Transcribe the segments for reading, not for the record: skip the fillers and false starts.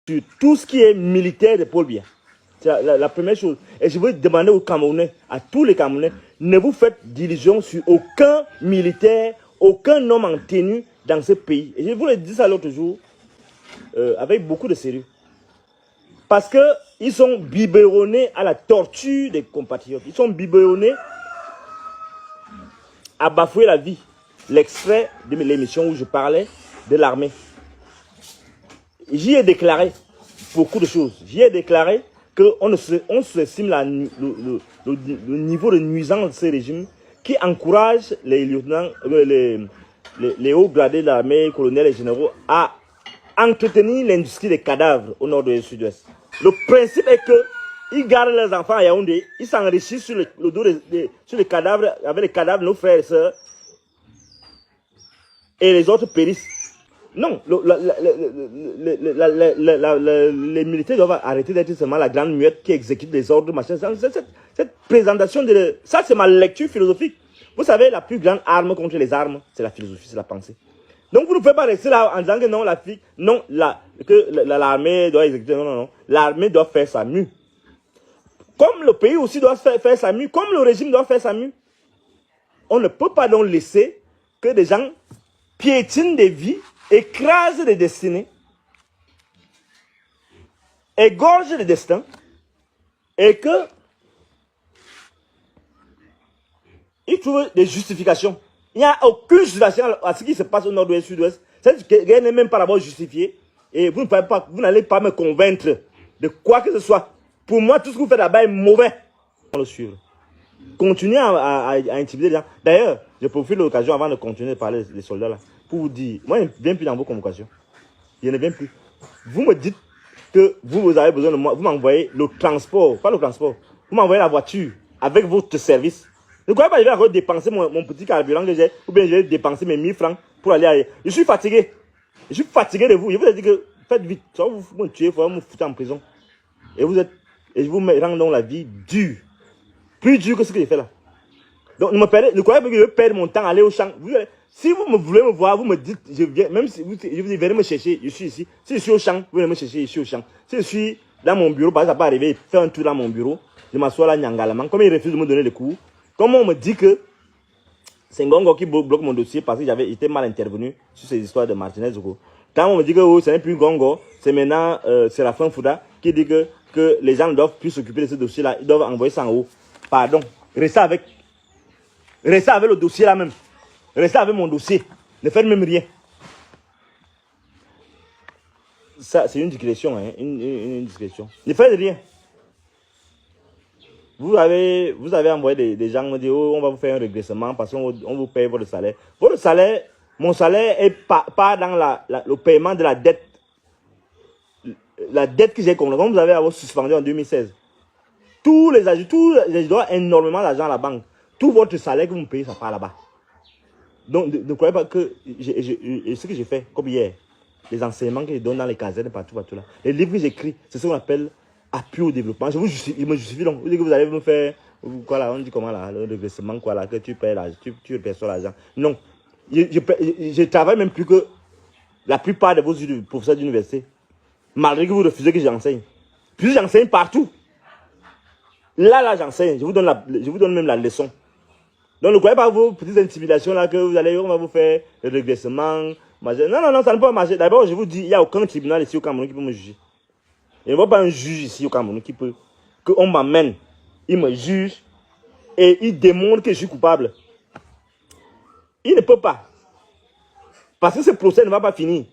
sur tout ce qui est militaire de Paul Biya. C'est la première chose. Et je veux demander aux Camerounais, à tous les Camerounais, ne vous faites d'illusions sur aucun militaire, aucun homme en tenue dans ce pays. Et je vous l'ai dit ça l'autre jour, avec beaucoup de sérieux. Parce qu'ils sont biberonnés à la torture des compatriotes. Ils sont biberonnés à bafouer la vie. L'extrait de l'émission où je parlais de l'armée. J'y ai déclaré beaucoup de choses. J'y ai déclaré qu'on sous-estime le niveau de nuisance de ce régime qui encourage les lieutenants, les hauts gradés de l'armée, colonels et généraux à entretenir l'industrie des cadavres au nord et au sud-ouest. Le principe est qu'ils gardent leurs enfants à Yaoundé, ils s'enrichissent sur le dos sur les cadavres, avec les cadavres de nos frères et sœurs, et les autres périssent. Non, les militaires doivent arrêter d'être seulement la grande muette qui exécute les ordres, machin. Cette présentation, ça c'est ma lecture philosophique. Vous savez, la plus grande arme contre les armes, c'est la philosophie, c'est la pensée. Donc vous ne pouvez pas rester là en disant que non, l'armée doit exécuter. Non, non, non. L'armée doit faire sa mue. Comme le pays aussi doit faire sa mue, comme le régime doit faire sa mue. On ne peut pas donc laisser que des gens piétinent des vies, écrasent des destinées, égorgent des destins, et que ils trouvent des justifications. Il n'y a aucune justification à ce qui se passe au nord-ouest et sud-ouest. Cette guerre n'est même pas d'abord justifiée. Et vous n'allez pas me convaincre de quoi que ce soit. Pour moi, tout ce que vous faites là-bas est mauvais. On le suivre. Continuez à intimider les gens. D'ailleurs, je profite de l'occasion avant de continuer de parler des soldats là. Pour vous dire, moi je ne viens plus dans vos convocations. Je ne viens plus. Vous me dites que vous avez besoin de moi. Vous m'envoyez le transport, pas le transport. Vous m'envoyez la voiture avec votre service. Ne croyez pas que je vais encore dépenser mon petit carburant que j'ai, ou bien je vais dépenser mes 1000 francs pour aller ailleurs. Je suis fatigué. Je suis fatigué de vous. Je vous ai dit que faites vite. Soit vous me tuez, il faut me foutre en prison. Et je vous rends donc la vie dure. Plus dure que ce que j'ai fait là. Donc ne croyez pas que je vais perdre mon temps à aller au champ. Si vous voulez me voir, vous me dites, je viens, même si je vous dis, venez me chercher, je suis ici. Si je suis au champ, vous venez me chercher, je suis au champ. Si je suis dans mon bureau, par exemple, ça peut arriver, faire un tour dans mon bureau, je m'assois là, nyangalaman. Comme il refuse de me donner les cours, comme on me dit que c'est Ngongo qui bloque mon dossier parce que j'étais mal intervenu sur ces histoires de Martinez. Quand on me dit que oh, ce n'est plus Ngongo, c'est maintenant Séraphin Fouda qui dit que les gens ne doivent plus s'occuper de ce dossier-là, ils doivent envoyer ça en haut. Pardon, restez avec le dossier là même. Restez avec mon dossier. Ne faites même rien. Ça, c'est une digression, hein, une digression. Ne faites rien. Vous avez envoyé des gens me dire oh, on va vous faire un régressement parce qu'on vous paye votre salaire. Votre salaire, mon salaire est pas dans le paiement de la dette. La dette que j'ai comme vous avez suspendu en 2016. Tous les dois énormément d'argent à la banque. Tout votre salaire que vous me payez, ça part là-bas. Donc, ne croyez pas que ce que j'ai fait, comme hier, les enseignements que je donne dans les casernes, partout là, les livres que j'écris, c'est ce qu'on appelle appui au développement. Il me justifie donc. Vous dites que vous allez me faire, quoi là, on dit comment là, le reversement, quoi là, que tu payes l'argent, tu reçois l'argent. Non. Je travaille même plus que la plupart de vos professeurs d'université. Malgré que vous refusez que j'enseigne. Puis j'enseigne partout. Là, j'enseigne. Je vous donne même la leçon. Donc, ne croyez pas vos petites intimidations là que on va vous faire le régressement. Non, ça ne peut pas marcher. D'abord, je vous dis, il n'y a aucun tribunal ici au Cameroun qui peut me juger. Il n'y a pas un juge ici au Cameroun qui peut, qu'on m'amène, il me juge et il démontre que je suis coupable. Il ne peut pas. Parce que ce procès ne va pas finir.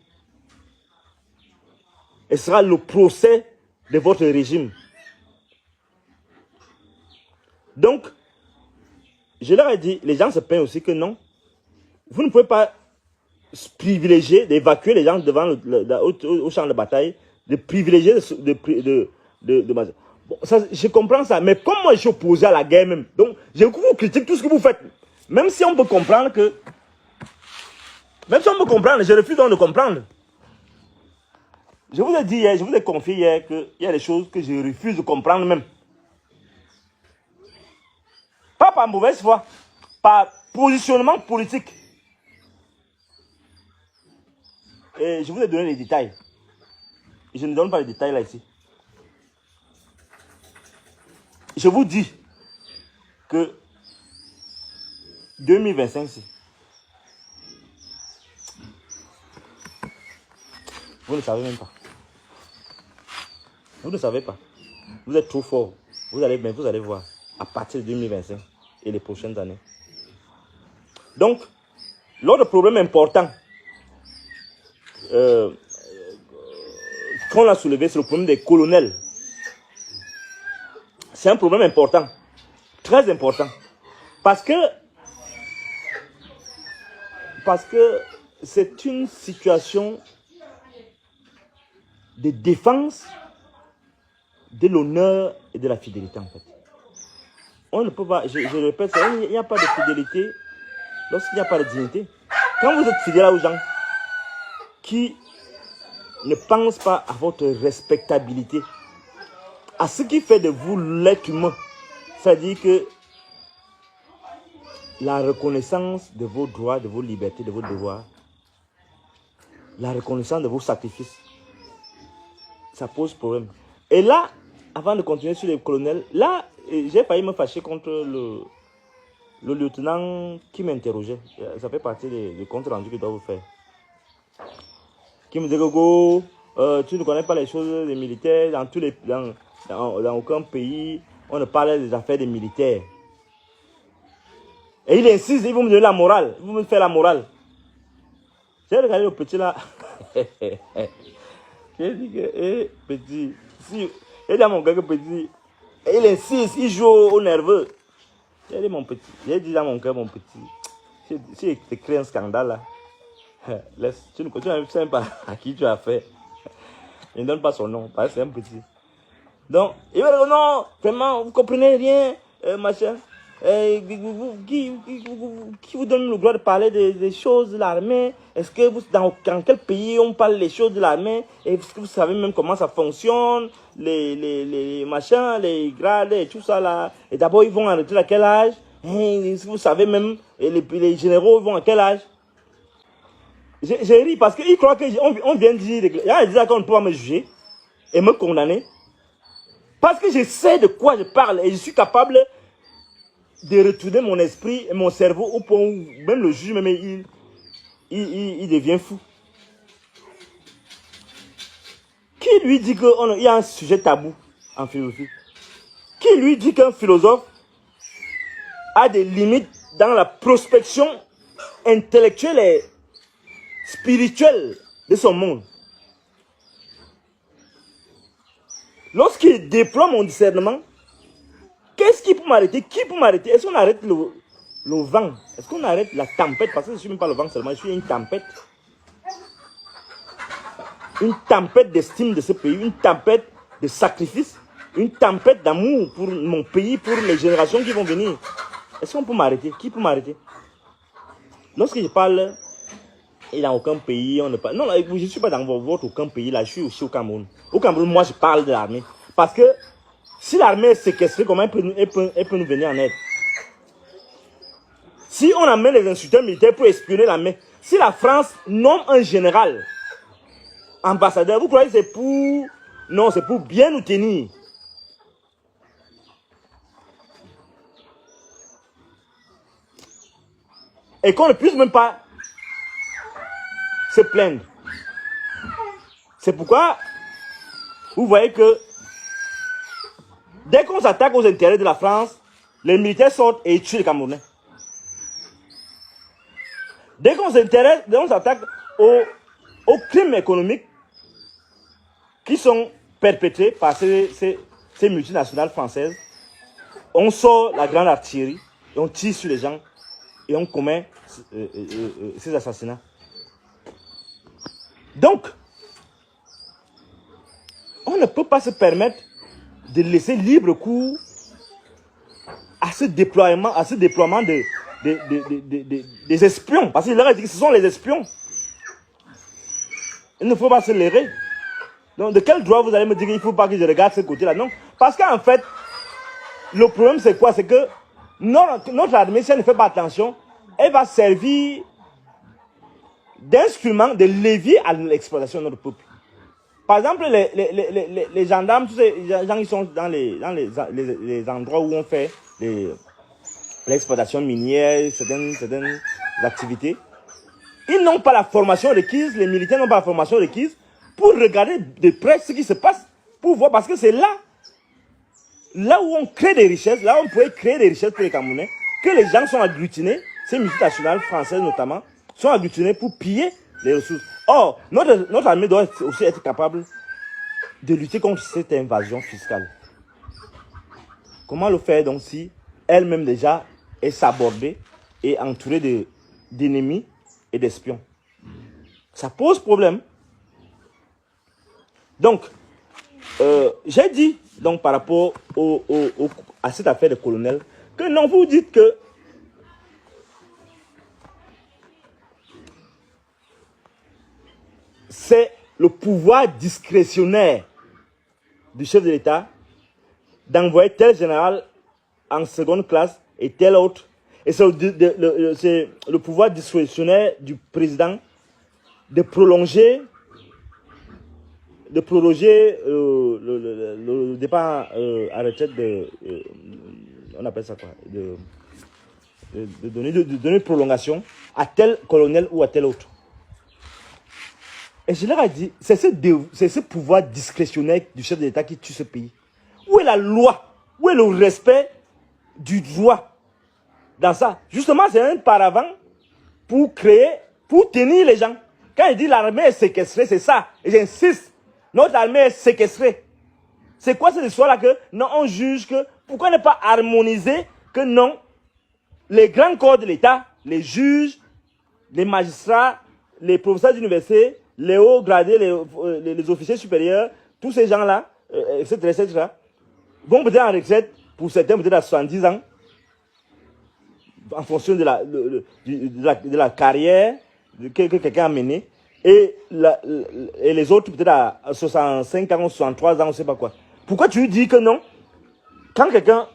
Et ce sera le procès de votre régime. Donc, je leur ai dit, les gens se plaignent aussi que non, vous ne pouvez pas privilégier d'évacuer les gens devant au champ de bataille, de privilégier bon, ça, je comprends ça, mais comme moi je suis opposé à la guerre même, donc je vous critique tout ce que vous faites. Même si on peut comprendre que, je refuse donc de comprendre. Je vous ai dit hier, je vous ai confié hier qu'il y a des choses que je refuse de comprendre même. Pas par mauvaise foi, par positionnement politique. Et je vous ai donné les détails. je ne donne pas les détails là ici. Je vous dis que 2025, vous ne savez même pas. Vous ne savez pas. Vous êtes trop fort. Vous allez voir à partir de 2025 et les prochaines années. Donc, l'autre problème important qu'on a soulevé, c'est le problème des colonels. C'est un problème important, très important, parce que c'est une situation de défense de l'honneur et de la fidélité en fait. On ne peut pas, je répète, il n'y a pas de fidélité lorsqu'il n'y a pas de dignité. Quand vous êtes fidèle aux gens qui ne pensent pas à votre respectabilité, à ce qui fait de vous l'être humain, c'est-à-dire que la reconnaissance de vos droits, de vos libertés, de vos devoirs, la reconnaissance de vos sacrifices, ça pose problème. Et là, avant de continuer sur les colonels, là, j'ai failli me fâcher contre le lieutenant qui m'interrogeait. Ça fait partie du compte rendu que je dois vous faire. Qui me disait, Gogo, tu ne connais pas les choses des militaires, dans aucun pays, on ne parle des affaires des militaires. Et il insiste, il veut me donner la morale, il veut me faire la morale. J'ai regardé le petit là. J'ai dit que, petit, si, il dit à mon gars que petit, il insiste, il joue au nerveux. J'ai dit mon petit, j'ai dit à mon cœur, mon petit, si tu crées un scandale là, laisse, tu ne sais même pas à qui tu as fait. Il ne donne pas son nom, parce que c'est un petit. Donc, il va dire non, vraiment, vous ne comprenez rien, machin. Qui vous donne le droit de parler des choses de l'armée? Est-ce que dans quel pays on parle des choses de l'armée? Est-ce que vous savez même comment ça fonctionne? Les machins, les grades et tout ça là. Et d'abord, ils vont en retraite à quel âge? Est-ce que vous savez même, les généraux vont à quel âge? J'ai ri parce qu'ils croient qu'on vient de dire, il y a des gens qu'on ne peut pas me juger et me condamner. Parce que je sais de quoi je parle et je suis capable de retourner mon esprit et mon cerveau au point où même le juge, même il devient fou. Qui lui dit qu'il y a un sujet tabou en philosophie? Qui lui dit qu'un philosophe a des limites dans la prospection intellectuelle et spirituelle de son monde? Lorsqu'il déploie mon discernement, qu'est-ce qui peut m'arrêter? Qui peut m'arrêter? Est-ce qu'on arrête le vent? Est-ce qu'on arrête la tempête? Parce que je ne suis même pas le vent seulement, je suis une tempête. Une tempête d'estime de ce pays, une tempête de sacrifice, une tempête d'amour pour mon pays, pour les générations qui vont venir. Est-ce qu'on peut m'arrêter? Qui peut m'arrêter? Lorsque je parle, il n'y a aucun pays, on ne parle. Non, je ne suis pas dans votre aucun pays, là, je suis aussi au Cameroun. Au Cameroun, moi, je parle de l'armée. Parce que si l'armée est séquestrée, comment elle peut nous venir en aide? Si on amène les instructeurs militaires pour espionner l'armée, si la France nomme un général ambassadeur, vous croyez que c'est pour... Non, c'est pour bien nous tenir. Et qu'on ne puisse même pas se plaindre. C'est pourquoi vous voyez que dès qu'on s'attaque aux intérêts de la France, les militaires sortent et tuent les Camerounais. Dès qu'on s'attaque aux crimes économiques qui sont perpétrés par ces multinationales françaises, on sort la grande artillerie et on tire sur les gens et on commet ces assassinats. Donc, on ne peut pas se permettre de laisser libre cours à ce déploiement des espions. Parce qu'il leur a dit que ce sont les espions. Il ne faut pas se leurrer. Donc, de quel droit vous allez me dire qu'il ne faut pas que je regarde ce côté-là? Non. Parce qu'en fait, le problème c'est quoi? C'est que notre armée, si elle ne fait pas attention, elle va servir d'instrument, de levier à l'exploitation de notre peuple. Par exemple, les gendarmes, tous ces gens qui sont dans les endroits où on fait l'exploitation minière, certaines activités, ils n'ont pas la formation requise, les militaires n'ont pas la formation requise pour regarder de près ce qui se passe, pour voir, parce que c'est là où on crée des richesses, là où on pourrait créer des richesses pour les Camerounais, que les gens sont agglutinés, ces multinationales françaises notamment, sont agglutinés pour piller les ressources. Or, notre armée doit aussi être capable de lutter contre cette invasion fiscale. Comment le faire donc si elle-même déjà est sabordée et entourée d'ennemis et d'espions? Ça pose problème. Donc, j'ai dit donc par rapport à cette affaire de colonel que non, vous dites que c'est le pouvoir discrétionnaire du chef de l'État d'envoyer tel général en seconde classe et tel autre. Et c'est le pouvoir discrétionnaire du président de prolonger le départ à retraite on appelle ça quoi, de donner prolongation à tel colonel ou à tel autre. Et je leur ai dit, c'est ce pouvoir discrétionnaire du chef de l'État qui tue ce pays. Où est la loi? Où est le respect du droit dans ça? Justement, c'est un paravent pour tenir les gens. Quand il dit l'armée est séquestrée, c'est ça. Et j'insiste, notre armée est séquestrée. C'est quoi cette histoire-là que non, on juge que, pourquoi ne pas harmoniser que non, les grands corps de l'État, les juges, les magistrats, les professeurs d'université, les hauts gradés, les officiers supérieurs, tous ces gens-là, etc., vont peut-être en retraite, pour certains peut-être à 70 ans, en fonction de la carrière que quelqu'un a menée, et les autres peut-être à 65 ans, 63 ans, on ne sait pas quoi. Pourquoi tu lui dis que non? Quand quelqu'un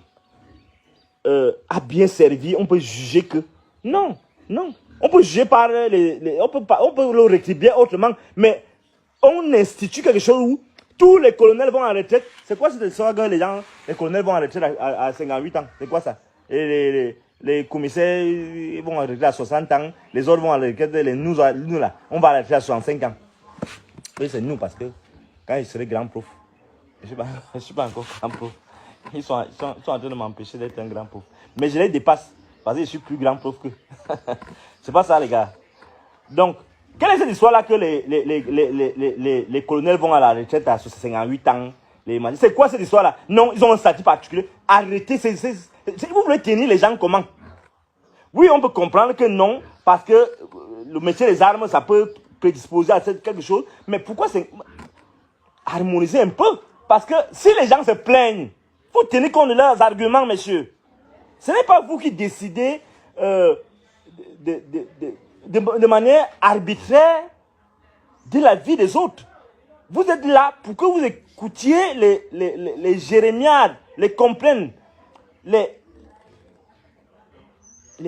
a bien servi, on peut juger que... Non. On peut juger par on peut le rétribuer autrement, mais on institue quelque chose où tous les colonels vont en retraite. C'est quoi cette histoire que les colonels vont en retraite à 58 ans? C'est quoi ça? Et les commissaires vont en retraite à 60 ans, les autres vont en retraite, nous là, on va en retraite à 65 ans. Oui, c'est nous, parce que quand je serai grand prof, je ne suis pas encore grand prof. Ils sont en train de m'empêcher d'être un grand prof. Mais je les dépasse, parce que je suis plus grand prof qu'eux. C'est pas ça, les gars. Donc, quelle est cette histoire-là que les colonels vont à la retraite à 58 ans? C'est quoi cette histoire-là? Non, ils ont un statut particulier. Arrêtez. Vous voulez tenir les gens comment? Oui, on peut comprendre que non, parce que le métier des armes, ça peut prédisposer à quelque chose. Mais pourquoi c'est... Harmoniser un peu? Parce que si les gens se plaignent, il faut tenir compte de leurs arguments, messieurs. Ce n'est pas vous qui décidez de manière arbitraire de la vie des autres. Vous êtes là pour que vous écoutiez les jérémiades, les complaintes, les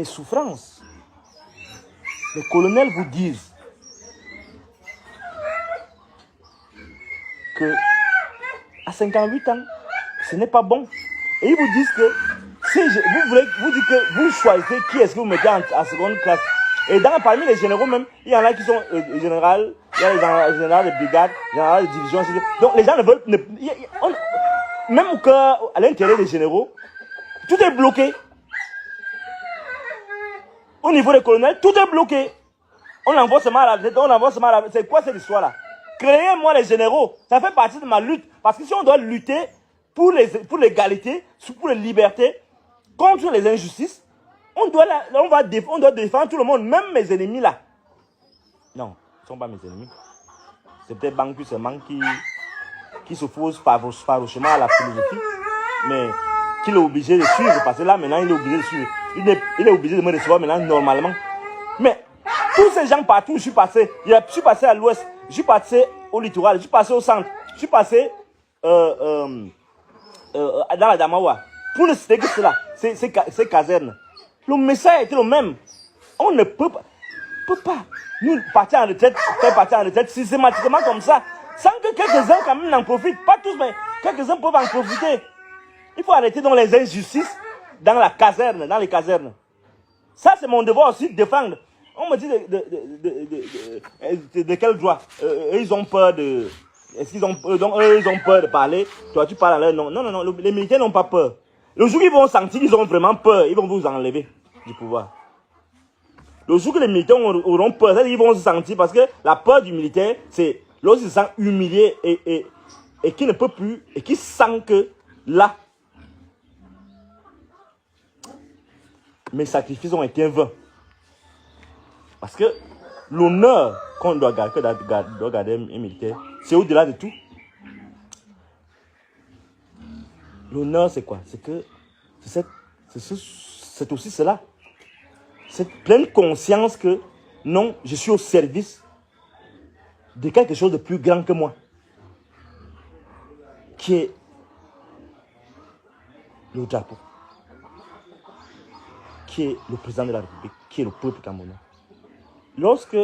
souffrances. Les colonels vous disent que à 58 ans, ce n'est pas bon. Et ils vous disent que si vous dites que vous choisissez qui est-ce que vous mettez en seconde classe. Et parmi les généraux même, il y en a qui sont généraux, il y a les généraux de brigade, généraux de division, etc. Donc les gens ne veulent... même qu'à l'intérieur des généraux, tout est bloqué. Au niveau des colonels, tout est bloqué. On envoie seulement à la tête, C'est quoi cette histoire-là? Créez-moi les généraux. Ça fait partie de ma lutte. Parce que si on doit lutter pour l'égalité, pour les libertés, contre les injustices, on doit défendre tout le monde, même mes ennemis là. Non, ce ne sont pas mes ennemis. C'est peut-être Banque seulement qui s'oppose farouchement à la philosophie, mais qu'il est obligé de suivre, parce que là maintenant il est obligé de suivre. Il est obligé de me recevoir maintenant normalement. Mais tous ces gens partout, je suis passé à l'ouest, je suis passé au littoral, je suis passé au centre, je suis passé dans la Damawa. Pour ne citer que cela, ces casernes. Le message était le même. On ne peut pas nous faire partir en retraite systématiquement comme ça. Sans que quelques-uns quand même n'en profitent. Pas tous, mais quelques-uns peuvent en profiter. Il faut arrêter donc les injustices dans la caserne, dans les casernes. Ça, c'est mon devoir aussi de défendre. On me dit de quel droit ils ont peur de... Est-ce qu'ils ont, donc, eux, ils ont peur de parler. Toi, tu parles à leur nom. Non, non, non, les militaires n'ont pas peur. Le jour où ils vont sentir qu'ils ont vraiment peur, ils vont vous enlever du pouvoir. Le jour que les militaires auront peur, ils vont se sentir, parce que la peur du militaire, c'est lorsqu'il se sent humilié et qu'il ne peut plus, et qu'il sent que là, mes sacrifices ont été vains. Parce que l'honneur qu'on doit garder, un militaire, c'est au-delà de tout. L'honneur, c'est quoi? C'est que c'est aussi cela. Cette pleine conscience que non, je suis au service de quelque chose de plus grand que moi, qui est le drapeau, qui est le président de la République, qui est le peuple camerounais. Lorsque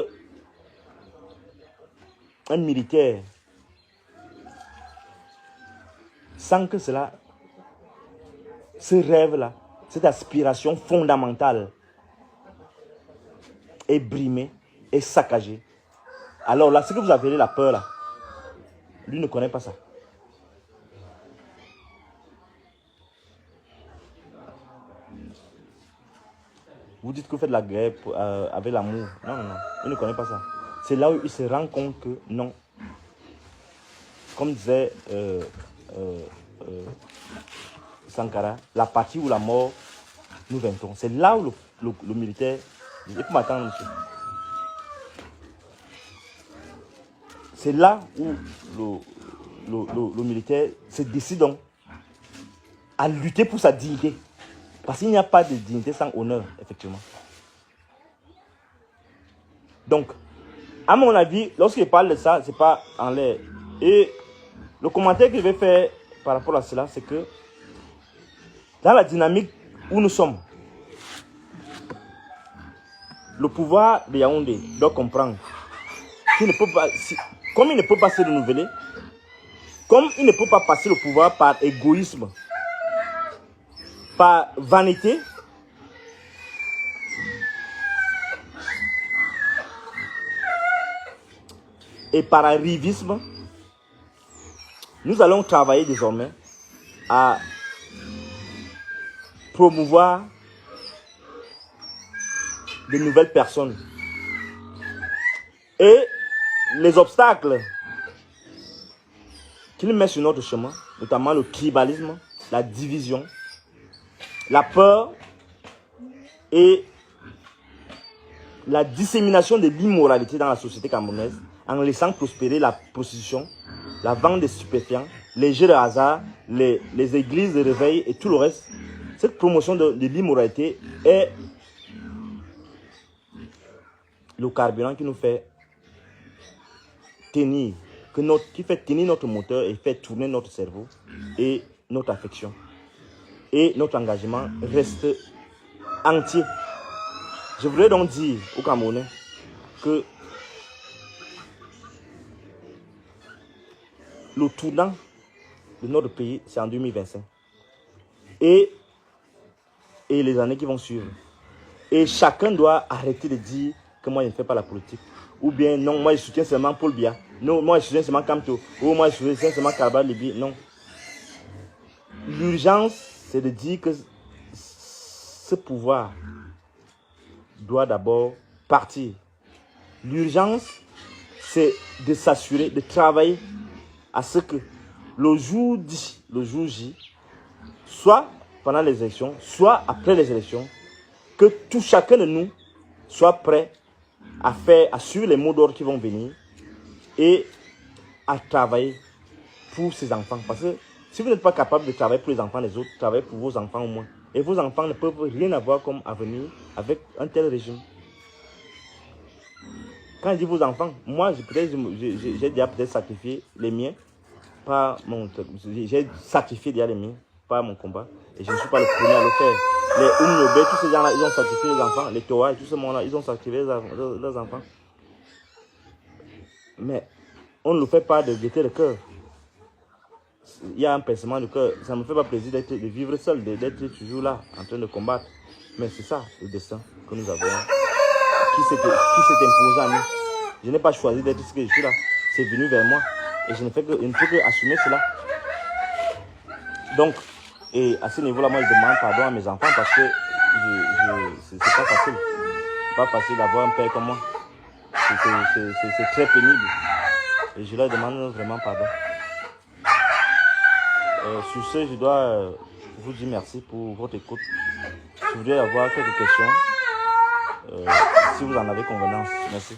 un militaire sent que cela, ce rêve-là, cette aspiration fondamentale est brimée, est saccagée, alors là, ce que vous appelez la peur là, lui ne connaît pas ça. Vous dites que vous faites la guerre avec l'amour. Non, non, non. Il ne connaît pas ça. C'est là où il se rend compte que non. Comme disait Sankara, la partie ou la mort, nous vaincrons. C'est là où le militaire... Il faut m'attendre, monsieur. C'est là où le militaire se décide donc à lutter pour sa dignité. Parce qu'il n'y a pas de dignité sans honneur, effectivement. Donc, à mon avis, lorsqu'il parle de ça, ce n'est pas en l'air. Et le commentaire que je vais faire par rapport à cela, c'est que dans la dynamique où nous sommes, le pouvoir de Yaoundé doit comprendre qu'il ne peut pas, comme il ne peut pas se renouveler, comme il ne peut pas passer le pouvoir par égoïsme, par vanité, et par arrivisme, nous allons travailler désormais à promouvoir de nouvelles personnes. Et les obstacles qu'il met sur notre chemin, notamment le tribalisme, la division, la peur et la dissémination de l'immoralité dans la société camerounaise, en laissant prospérer la prostitution, la vente des stupéfiants, les jeux de hasard, les églises de réveil et tout le reste. Cette promotion de l'immoralité est le carburant qui nous fait tenir, qui fait tenir notre moteur et fait tourner notre cerveau et notre affection. Et notre engagement reste entier. Je voudrais donc dire aux Camerounais que le tournant de notre pays, c'est en 2025. Et les années qui vont suivre. Et chacun doit arrêter de dire que moi je ne fais pas la politique. Ou bien non, moi je soutiens seulement Paul Biya. Non, moi je soutiens seulement Kamto. Ou moi je soutiens seulement Karbal Libi. Non. L'urgence, c'est de dire que ce pouvoir doit d'abord partir. L'urgence, c'est de s'assurer, de travailler à ce que le jour J, soit pendant les élections, soit après les élections, que tout chacun de nous soit prêt à suivre les mots d'ordre qui vont venir et à travailler pour ses enfants. Parce que si vous n'êtes pas capable de travailler pour les enfants des autres, travaillez pour vos enfants au moins. Et vos enfants ne peuvent rien avoir comme avenir avec un tel régime. Quand je dis vos enfants, moi j'ai déjà peut-être sacrifié les miens, j'ai sacrifié déjà les miens, pas mon combat. Et je ne suis pas le premier à le faire. Les Oumnobé, tous ces gens-là, ils ont sacrifié les enfants. Les Toa, tout ce monde-là, ils ont sacrifié leurs enfants. Mais on ne le fait pas de gaieté de cœur. Il y a un pincement de cœur. Ça ne me fait pas plaisir de vivre seul, d'être toujours là, en train de combattre. Mais c'est ça, le destin que nous avons, qui s'est imposé à nous. Je n'ai pas choisi d'être ce que je suis là. C'est venu vers moi. Et je ne peux que assumer cela. Donc, et à ce niveau-là, moi, je demande pardon à mes enfants parce que c'est pas facile. C'est pas facile d'avoir un père comme moi. C'est très pénible. Et je leur demande vraiment pardon. Sur ce, je dois vous dire merci pour votre écoute. Je voudrais avoir quelques questions. Si vous en avez convenance. Merci.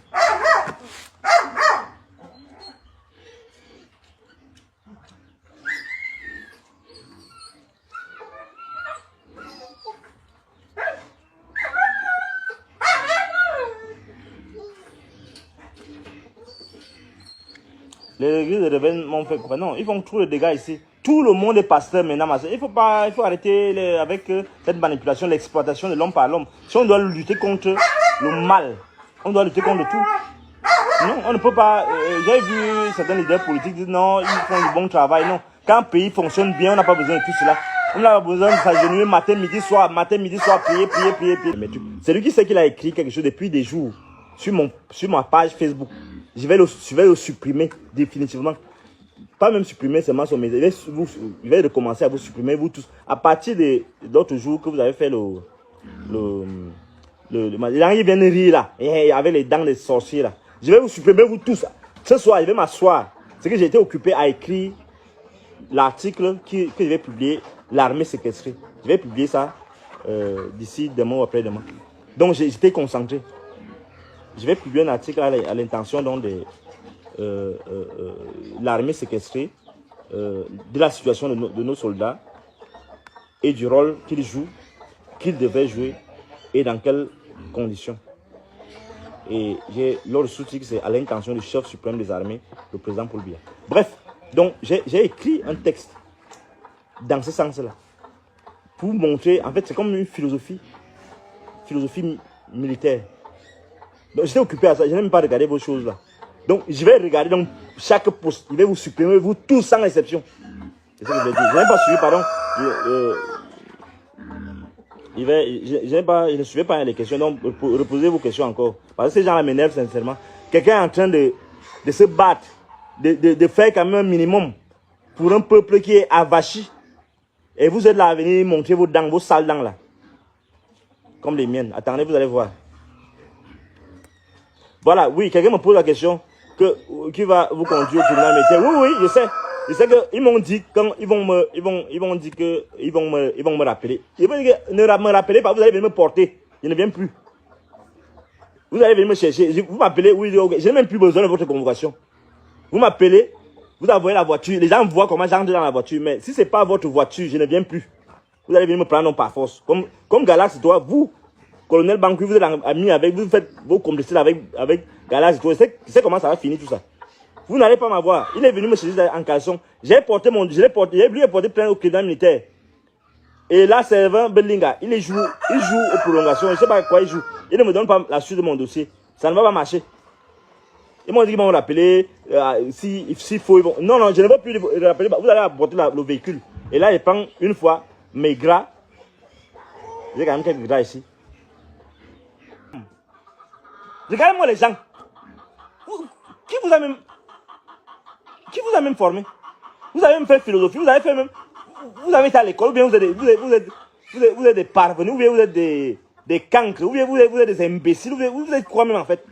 Les églises de rebelles m'ont fait quoi? Non, ils font trop de dégâts ici. Tout le monde est pasteur maintenant. Il faut arrêter avec cette manipulation, l'exploitation de l'homme par l'homme. Si on doit lutter contre le mal, on doit lutter contre tout. Non, on ne peut pas. J'ai vu certains leaders politiques dire non, ils font du bon travail. Non, quand un pays fonctionne bien, on n'a pas besoin de tout cela. On n'a pas besoin de s'agenouiller matin, midi, soir, prier. C'est lui qui sait qu'il a écrit quelque chose depuis des jours sur ma page Facebook. Je vais le supprimer définitivement. Pas même supprimer seulement son message. Je vais recommencer à vous supprimer, vous tous. À partir d'autres jours que vous avez fait il vient de rire là. Avec les dents des sorciers là. Je vais vous supprimer, vous tous. Ce soir, je vais m'asseoir. C'est que j'ai été occupé à écrire l'article que je vais publier. L'armée séquestrée. Je vais publier ça d'ici demain ou après-demain. Donc j'étais concentré. Je vais publier un article à l'intention de l'armée séquestrée, de la situation de nos soldats et du rôle qu'ils jouent, qu'ils devaient jouer et dans quelles conditions. Et leur sous-titre, c'est à l'intention du chef suprême des armées, le président Paul Biya. Bref, donc j'ai écrit un texte dans ce sens-là pour montrer, en fait, c'est comme une philosophie militaire. Donc j'étais occupé à ça, je n'ai même pas regardé vos choses là. Donc je vais regarder donc chaque poste, je vais vous supprimer, vous tous sans exception. C'est ce que je vais dire. Je n'ai pas suivi, pardon. Je ne suivais pas les questions, donc reposez vos questions encore. Parce que ces gens-là m'énervent sincèrement. Quelqu'un est en train de se battre, de faire quand même un minimum pour un peuple qui est avachi. Et vous êtes là à venir montrer vos dents, vos sales dents là. Comme les miennes. Attendez, vous allez voir. Voilà, oui, quelqu'un me pose la question qui va vous conduire au tribunal militaire. Oui, je sais. Je sais qu'ils m'ont dit quand ils vont me rappeler. Ils vont dire que ne me rappelez pas, vous allez venir me porter. Je ne viens plus. Vous allez venir me chercher. Vous m'appelez, oui, je n'ai même plus besoin de votre convocation. Vous m'appelez, vous envoyez la voiture. Les gens voient comment j'entre dans la voiture. Mais si ce n'est pas votre voiture, je ne viens plus. Vous allez venir me prendre par force. Comme Galax, toi, vous, colonel Banqui, vous êtes ami avec, vous faites vos complicités avec Galax, toi. Je sais comment ça va finir tout ça. Vous n'allez pas m'avoir. Il est venu me chercher en caleçon. Lui ai porté plainte au tribunal militaire. Et là, serveur Bellinga, il joue aux prolongations. Je ne sais pas quoi il joue. Il ne me donne pas la suite de mon dossier. Ça ne va pas marcher. Ils m'ont dit qu'ils vont me rappeler. S'il faut, ils vont... Non, je ne veux plus le rappeler. Vous allez apporter le véhicule. Et là, il prend une fois mes gras. J'ai quand même quelques gras ici. Regardez-moi les gens. Qui vous a même formé? Vous avez même fait philosophie, vous avez été à l'école, ou bien vous êtes des parvenus, ou bien vous êtes des cancres, ou bien vous êtes des imbéciles, vous êtes quoi même en fait?